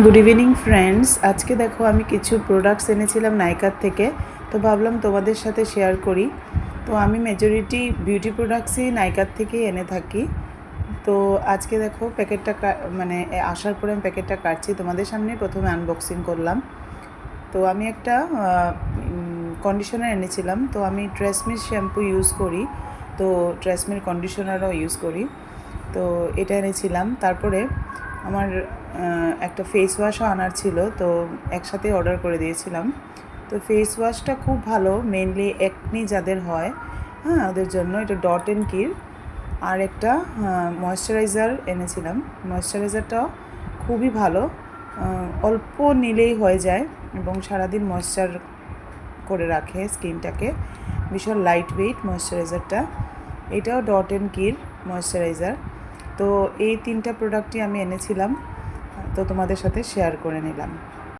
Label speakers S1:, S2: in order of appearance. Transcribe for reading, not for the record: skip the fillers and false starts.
S1: Good evening friends. আজকে দেখো আমি কিছু প্রোডাক্টস এনেছিলাম নাইকার থেকে, তো ভাবলাম তোমাদের সাথে শেয়ার করি। তো আমি মেজরিটি বিউটি প্রোডাক্টসই নাইকার থেকেই এনে থাকি। তো আজকে দেখো প্যাকেটটা মানে আসার পরে আমি প্যাকেটটা কাটছি, তোমাদের সামনে প্রথমে আনবক্সিং করলাম। তো আমি একটা কন্ডিশনার এনেছিলাম। তো আমি ট্রেসমির শ্যাম্পু ইউজ করি, তো ট্রেসমির কন্ডিশনারও ইউজ করি। তো এটা এনেছিলাম। তারপরে আমার একটা ফেস ওয়াশও আনার ছিল, তো একসাথে অর্ডার করে দিয়েছিলাম। তো ফেস ওয়াশটা খুব ভালো, মেনলি একনি যাদের হয়, হ্যাঁ, ওদের জন্য। এটা ডট অ্যান্ড কির। আর একটা ময়েশ্চারাইজার এনেছিলাম। ময়েশ্চারাইজারটাও খুবই ভালো, অল্প নিলেই হয়ে যায় এবং সারাদিন ময়েশ্চার করে রাখে স্কিনটাকে। ভীষণ লাইট ওয়েট ময়েশ্চারাইজারটা। এটাও ডট অ্যান্ড কির ময়েশ্চারাইজার। তো এই তিনটা প্রোডাক্টই আমি এনেছিলাম, তো তোমাদের সাথে শেয়ার করে নিলাম।